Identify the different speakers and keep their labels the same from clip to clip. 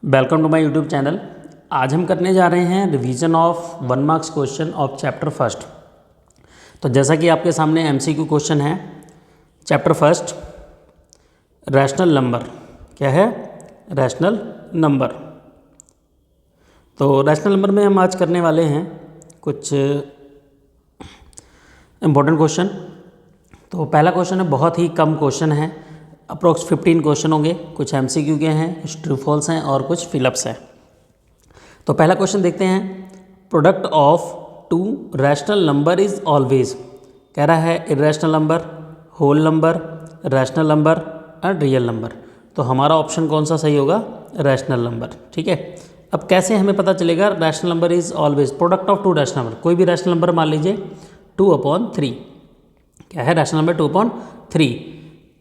Speaker 1: Welcome to my YouTube channel. आज हम करने जा रहे हैं revision of 1 marks question of chapter first. तो जैसा कि आपके सामने एमसीक्यू क्वेश्चन है, चैप्टर फर्स्ट रैशनल नंबर। क्या है? Rational number. तो रैशनल नंबर में हम आज करने वाले हैं कुछ इम्पोर्टेंट क्वेश्चन। तो पहला क्वेश्चन है, बहुत ही कम क्वेश्चन है, अप्रोक्स 15 क्वेश्चन होंगे। कुछ एमसीक्यू के हैं, कुछ ट्रू फॉल्स हैं और कुछ फिलअप्स हैं। तो पहला क्वेश्चन देखते हैं। Product of two rational number is always. कह रहा है irrational number, whole number, rational number और रियल नंबर। तो हमारा ऑप्शन कौन सा सही होगा? Rational number. ठीक है। अब कैसे हमें पता चलेगा rational number is always? Product of two rational number, कोई भी रैशनल नंबर मान लीजिए 2/3। क्या है? रैशनल नंबर 2/3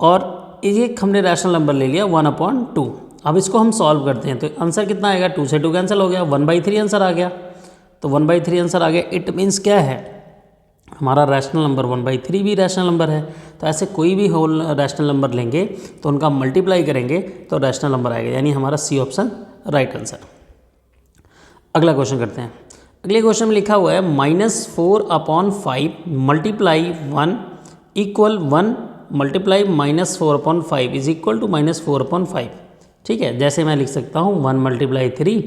Speaker 1: और ये हमने रैशनल नंबर ले लिया 1/2। अब इसको हम सॉल्व करते हैं तो आंसर कितना आएगा? 2 से 2 कैंसिल हो गया, 1/3 आंसर आ गया। तो 1/3 आंसर आ गया। इट मीन्स क्या है? हमारा रैशनल नंबर 1/3 भी रैशनल नंबर है। तो ऐसे कोई भी होल रैशनल नंबर लेंगे तो उनका मल्टीप्लाई करेंगे तो रैशनल नंबर आएगा, यानी हमारा सी ऑप्शन राइट आंसर। अगला क्वेश्चन करते हैं। अगले क्वेश्चन में लिखा हुआ है -4/5 multiply 1 equal 1 multiply -4/5 is equal to -4/5। ठीक है, जैसे मैं लिख सकता हूँ 1 multiply 3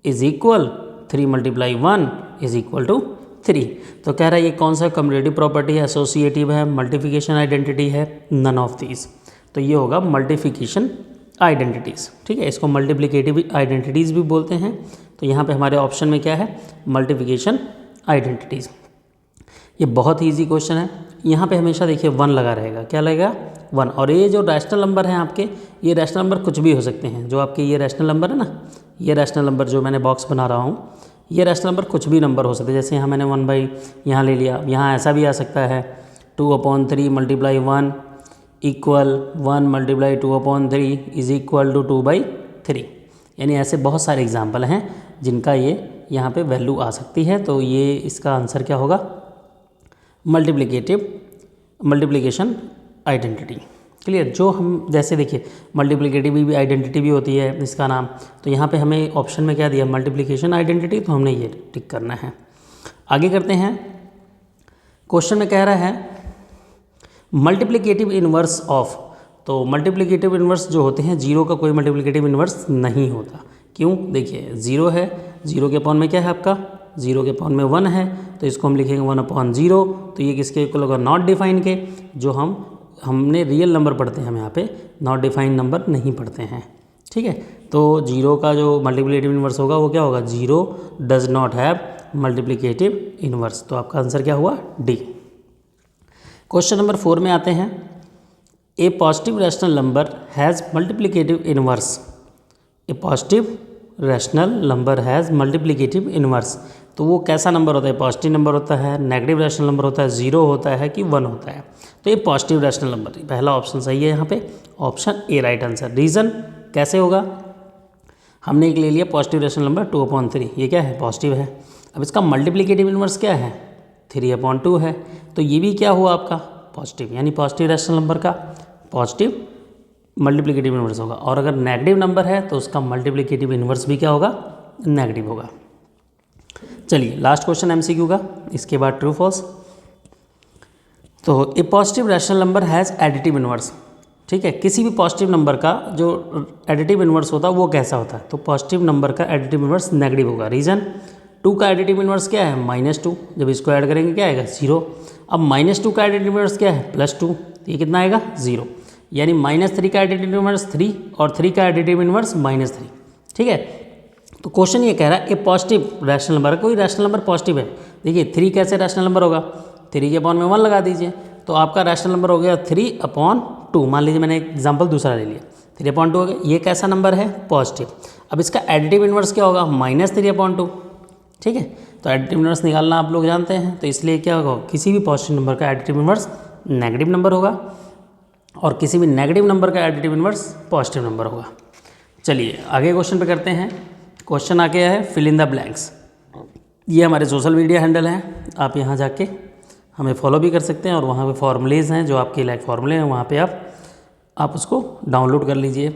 Speaker 1: is equal 3 multiply 1 is equal to 3। तो कह रहा है ये कौन सा कम्युटेटिव प्रॉपर्टी है, एसोसिएटिव है, मल्टीप्लिकेशन आइडेंटिटी है? None of these. तो ये होगा मल्टीप्लिकेशन आइडेंटिटीज़। ठीक है, इसको मल्टीप्लिकेटिव आइडेंटिटीज़ भी बोलते हैं। तो यहाँ पे हमारे ऑप्शन में क्या है? Multiplication identities. ये बहुत ही ईजी क्वेश्चन है। यहाँ पे हमेशा देखिए 1 लगा रहेगा। क्या लगेगा? 1। और ये जो रैशनल नंबर हैं आपके, ये रैशनल नंबर कुछ भी हो सकते हैं। जो आपके ये रैशनल नंबर है ना, ये रैशनल नंबर जो मैंने बॉक्स बना रहा हूँ, ये रैशनल नंबर कुछ भी नंबर हो सकते हैं। जैसे यहाँ मैंने 1 यहाँ ले लिया, यहाँ ऐसा भी आ सकता है 2/3 multiply 1 equal 1 multiply 2/3 is equal to 2/3। यानी ऐसे बहुत सारे एग्जाम्पल हैं जिनका ये यहाँ पे वैल्यू आ सकती है। तो ये इसका आंसर क्या होगा? Multiplication identity. क्लियर? जो हम जैसे देखिए मल्टीप्लिकेटिव भी आइडेंटिटी भी होती है इसका नाम। तो यहाँ पे हमें ऑप्शन में क्या दिया? Multiplication identity. तो हमने ये टिक करना है। आगे करते हैं। क्वेश्चन में कह रहा है मल्टीप्लिकेटिव इन्वर्स ऑफ। तो मल्टीप्लिकेटिव इन्वर्स जो होते हैं, जीरो का कोई मल्टीप्लिकेटिव इन्वर्स नहीं होता। क्यों? देखिए 0 है, 0 के अपॉन में क्या है आपका? 0 के अपॉन में 1 है, तो इसको हम लिखेंगे 1/0। तो ये किसके इक्वल होगा? नॉट डिफाइन के। जो हमने रियल नंबर पढ़ते हैं, हम यहाँ पे नॉट डिफाइन नंबर नहीं पढ़ते हैं। ठीक है, तो 0 का जो मल्टीप्लिकेटिव इन्वर्स होगा वो क्या होगा? 0 does not have multiplicative inverse. तो आपका आंसर क्या हुआ? डी। क्वेश्चन नंबर 4 में आते हैं। A positive rational number has multiplicative inverse. A positive rational number has multiplicative inverse. तो वो कैसा नंबर होता है? पॉजिटिव नंबर होता है, नेगेटिव रैशनल नंबर होता है, 0 होता है कि 1 होता है? तो ये पॉजिटिव रैशनल नंबर, पहला ऑप्शन सही है यहाँ पे, option A right answer. Reason कैसे होगा? हमने एक ले लिया पॉजिटिव रैशनल नंबर 2/3, ये क्या है? पॉजिटिव है। अब इसका मल्टीप्लिकेटिव इन्वर्स क्या है? 3/2 है। तो ये भी क्या हुआ आपका? पॉजिटिव, यानी पॉजिटिव रैशनल नंबर का पॉजिटिव मल्टीप्लिकेटिव इन्वर्स होगा। और अगर नेगेटिव नंबर है तो उसका मल्टीप्लिकेटिव इन्वर्स भी क्या होगा? नेगेटिव होगा। चलिए लास्ट क्वेश्चन एमसीक्यू का, इसके बाद ट्रू फॉल्स। तो a positive rational number has additive inverse. ठीक है, किसी भी पॉजिटिव नंबर का जो एडिटिव इन्वर्स होता है वो कैसा होता है? तो पॉजिटिव नंबर का एडिटिव इन्वर्स नेगेटिव होगा। रीज़न? 2 का एडिटिव इन्वर्स क्या है? -2। जब इसको ऐड करेंगे क्या आएगा? 0। अब -2 का एडिटिव इन्वर्स क्या है? +2। तो ये कितना आएगा? 0। यानी -3 का एडिटिव इन्वर्स 3 और 3 का एडिटिव इन्वर्स -3। ठीक है, तो क्वेश्चन ये कह रहा है कि पॉजिटिव रैशनल नंबर, कोई रैशनल नंबर पॉजिटिव है। देखिए 3 कैसे रैशनल नंबर होगा? 3 के अपॉन में 1 लगा दीजिए, तो आपका रैशनल नंबर हो गया 3/2। मान लीजिए मैंने एग्जाम्पल दूसरा ले लिया, 3/2 हो गया। ये कैसा नंबर है? पॉजिटिव। अब इसका एडिटिव इन्वर्स क्या होगा? -3/2। ठीक है, तो एडिटिव इन्वर्स निकालना आप लोग जानते हैं, तो इसलिए क्या होगा? किसी भी पॉजिटिव नंबर का एडिटिव इन्वर्स नेगेटिव नंबर होगा और किसी भी नेगेटिव नंबर का एडिटिव इन्वर्स पॉजिटिव नंबर होगा। चलिए आगे क्वेश्चन पे करते हैं। क्वेश्चन आ गया है फिल इन द ब्लैंक्स। ये हमारे सोशल मीडिया हैंडल है, आप यहाँ जाके हमें फॉलो भी कर सकते हैं और वहाँ पे फॉर्मूलेज हैं जो आपके लाइक फॉर्मूले हैं, वहाँ पे आप उसको डाउनलोड कर लीजिए।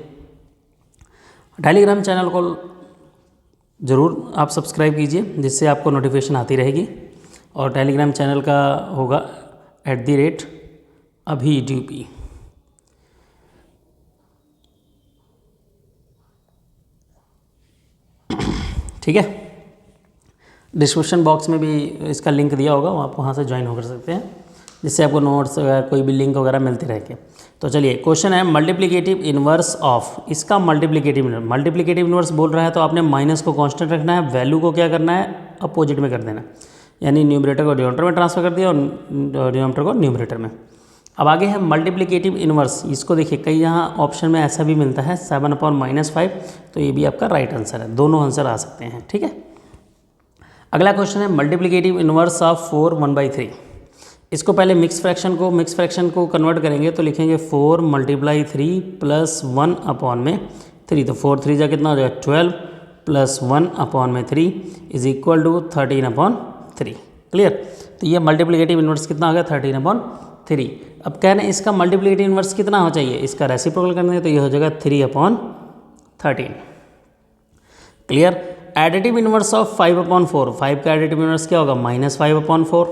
Speaker 1: टेलीग्राम चैनल को ज़रूर आप सब्सक्राइब कीजिए, जिससे आपको नोटिफिकेशन आती रहेगी। और टेलीग्राम चैनल का होगा @abhiDP। ठीक है, डिस्क्रिप्शन बॉक्स में भी इसका लिंक दिया होगा, आप वहाँ से ज्वाइन हो कर सकते हैं, जिससे आपको नोट्स वगैरह कोई भी लिंक वगैरह मिलते रहेंगे। तो चलिए, क्वेश्चन है मल्टीप्लिकेटिव इन्वर्स ऑफ। इसका मल्टीप्लिकेटिव इन्वर्स बोल रहा है तो आपने माइनस को कांस्टेंट रखना है, वैल्यू को क्या करना है, अपोजिट में कर देना, यानी न्यूमरेटर को डिनोमिनेटर में ट्रांसफर कर दिया और डिनोमिनेटर को न्यूमरेटर में। अब आगे है मल्टीप्लिकेटिव इन्वर्स। इसको देखिए, कई यहाँ ऑप्शन में ऐसा भी मिलता है 7/-5, तो ये भी आपका राइट आंसर है, दोनों आंसर आ सकते हैं। ठीक है, अगला क्वेश्चन है मल्टीप्लिकेटिव इन्वर्स ऑफ 4 1/3। इसको पहले मिक्स फ्रैक्शन को कन्वर्ट करेंगे तो लिखेंगे 4 × 3 + 1/3। तो 4 3 जा कितना हो जाएगा 12 + 1/3 = 13/3। क्लियर। तो ये मल्टीप्लिकेटिव इन्वर्स कितना आ गया 13/3। अब कह रहे हैं इसका मल्टीप्लिकेटिव इन्वर्स कितना हो चाहिए, इसका रेसिप्रोकल करने तो ये हो जाएगा 3/13। क्लियर। Additive inverse of 5/4। 5 का एडिटिव इन्वर्स क्या होगा -5/4।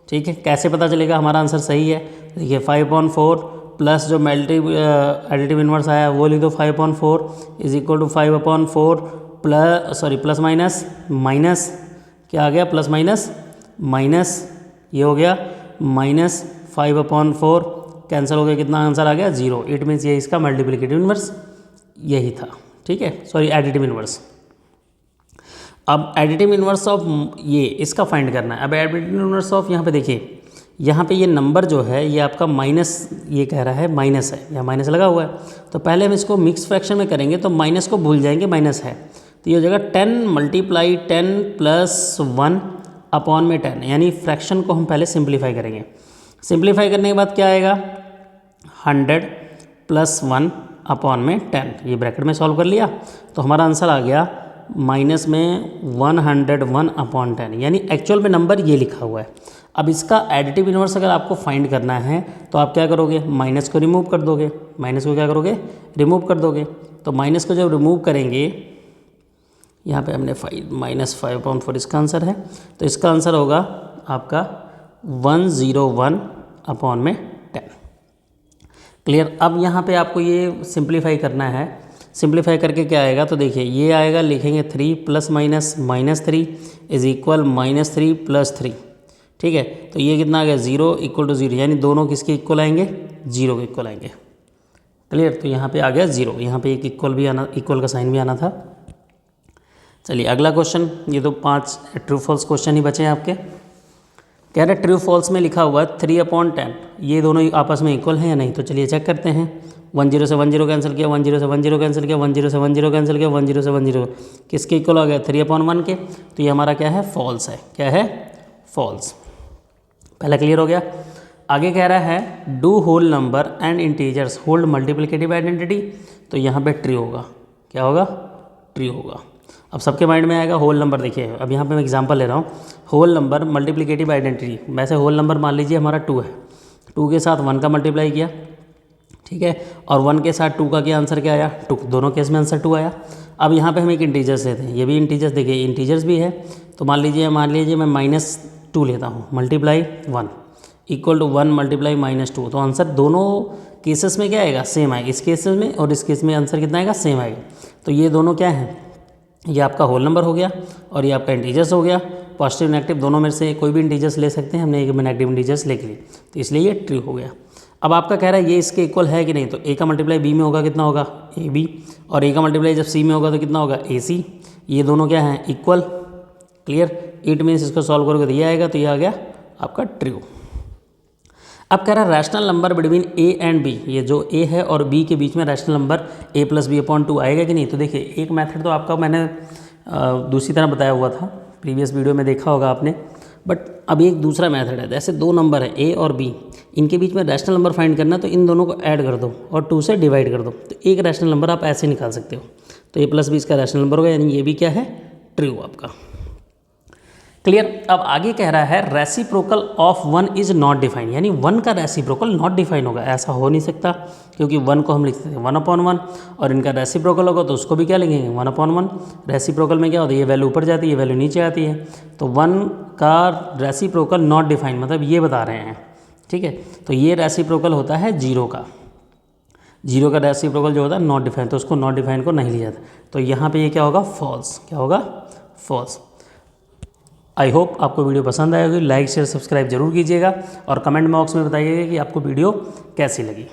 Speaker 1: ठीक है, कैसे पता चलेगा हमारा आंसर सही है, देखिए 5/4 प्लस जो एडिटिव इन्वर्स आया वो लिख दो 5/4 = 5/4 प्लस माइनस क्या आ गया, प्लस माइनस ये हो गया -5/4 कैंसिल हो गया, कितना आंसर आ गया 0। इट मीन्स ये इसका मल्टीप्लिकेटिव इन्वर्स यही था। ठीक है, सॉरी एडिटिव इन्वर्स। अब एडिटिव इन्वर्स ऑफ ये इसका फाइंड करना है। अब एडिटिव इन्वर्स ऑफ यहाँ पे देखिए, यहाँ पे ये नंबर जो है ये आपका माइनस, ये कह रहा है माइनस है, यहाँ माइनस लगा हुआ है। तो पहले हम इसको मिक्स फ्रैक्शन में करेंगे तो माइनस को भूल जाएंगे, माइनस है तो ये हो जाएगा 10 × 10 + 1/10, यानी फ्रैक्शन को हम पहले सिंप्लीफाई करेंगे। सिंप्लीफाई करने के बाद क्या आएगा 100 + 1/10। ये ब्रैकेट में सॉल्व कर लिया तो हमारा आंसर आ गया माइनस में 101/10, यानी एक्चुअल में नंबर ये लिखा हुआ है। अब इसका एडिटिव इन्वर्स अगर आपको फाइंड करना है तो आप क्या करोगे, माइनस को रिमूव कर दोगे, रिमूव कर दोगे। तो माइनस को जब रिमूव करेंगे, यहाँ पे हमने -5/4 इसका आंसर है, तो इसका आंसर होगा आपका 101/10। क्लियर। अब यहाँ पे आपको ये सिंप्लीफाई करना है, सिंप्लीफाई करके क्या आएगा तो देखिए ये आएगा, लिखेंगे 3 ± -3 = -3 + 3। ठीक है, तो ये कितना आ गया 0 = 0, यानी दोनों किसके इक्वल आएंगे 0 के इक्वल आएंगे। क्लियर। तो यहाँ पे आ गया 0, यहाँ पे एक इक्वल भी आना, इक्वल का साइन भी आना था। चलिए अगला क्वेश्चन, ये तो 5 ट्रू फॉल्स क्वेश्चन ही बचे हैं आपके। कह रहे ट्रू फॉल्स में लिखा हुआ है 3/10, ये दोनों आपस में इक्वल हैं या नहीं। तो चलिए चेक करते हैं। 10 से 10 कैंसिल किया, 10 से 10 कैंसिल किया, 10 से 10 कैंसिल किया, 10 से 10 किसके इक्वल हो गया 3/1 के। तो ये हमारा क्या है फॉल्स है, क्या है फॉल्स। पहला क्लियर हो गया। आगे कह रहा है do whole number and integers hold multiplicative identity. तो यहाँ पे ट्रू होगा, क्या होगा ट्रू होगा। अब सबके माइंड में आएगा होल नंबर। देखिए अब यहाँ पे मैं एग्जांपल ले रहा हूँ, होल नंबर मल्टीप्लिकेटिव आइडेंटिटी। वैसे होल नंबर मान लीजिए हमारा 2 है, 2 के साथ 1 का मल्टीप्लाई किया, ठीक है, और 1 के साथ 2 का क्या आंसर क्या आया 2, दोनों केस में आंसर 2 आया। अब यहाँ पे हम एक इंटीजर्स लेते हैं, ये भी इंटीजर्स, देखिए इंटीजर्स भी है। तो मान लीजिए मैं -2 लेता हूँ, मल्टीप्लाई 1 = 1 × -2। तो आंसर दोनों केसेस में क्या आएगा सेम आएगा, इस केसेस में और इस केस में आंसर कितना आएगा सेम आएगा। तो ये दोनों क्या है, ये आपका होल नंबर हो गया और ये आपका इंटीजर्स हो गया। पॉजिटिव नेगेटिव दोनों में से कोई भी इंटीजर्स ले सकते हैं, हमने एक नेगेटिव इंटीजर्स ले लिए, तो इसलिए ये ट्रू हो गया। अब आपका कह रहा है ये इसके इक्वल है कि नहीं। तो ए का मल्टीप्लाई बी में होगा, कितना होगा ए बी, और ए का मल्टीप्लाई जब सी में होगा तो कितना होगा ए सी। ये दोनों क्या हैं इक्वल। क्लियर। इट मीन्स इसको सॉल्व करोगे तो ये आएगा, तो ये आ गया आपका ट्रू। अब कह रहा है rational number between a and b, ये जो ए है और बी के बीच में रैशनल नंबर a + b/2 आएगा कि नहीं। तो देखिए एक मेथड तो आपका मैंने दूसरी तरह बताया हुआ था, प्रीवियस वीडियो में देखा होगा आपने, बट अब एक दूसरा मेथड है। जैसे 2 नंबर है a और b, इनके बीच में रैशनल नंबर फाइंड करना, तो इन दोनों को ऐड कर दो और 2 से डिवाइड कर दो, तो एक रैशनल नंबर आप ऐसे निकाल सकते हो। तो a + b इसका रैशनल नंबर होगा, यानी ये भी क्या है ट्रू आपका। क्लियर। अब आगे कह रहा है reciprocal of 1 is not define, यानी 1 का रेसिप्रोकल नॉट डिफाइन होगा, ऐसा हो नहीं सकता, क्योंकि 1 को हम लिखते थे 1/1 और इनका रेसिप्रोकल होगा तो उसको भी क्या लिखेंगे 1/1। रेसिप्रोकल में क्या होता है, ये वैल्यू ऊपर जाती है, ये वैल्यू नीचे आती है, तो 1 का रेसिप्रोकल नॉट डिफाइन मतलब ये बता रहे हैं, ठीक है। तो ये रेसिप्रोकल होता है 0 का, 0 का रेसिप्रोकल जो होता है नॉट डिफाइन, तो उसको नॉट डिफाइन को नहीं लिया जाता, तो यहाँ पे ये क्या होगा फॉल्स, क्या होगा फॉल्स। आई होप आपको वीडियो पसंद आएगी, लाइक शेयर सब्सक्राइब जरूर कीजिएगा और कमेंट बॉक्स में बताइएगा कि आपको वीडियो कैसी लगी।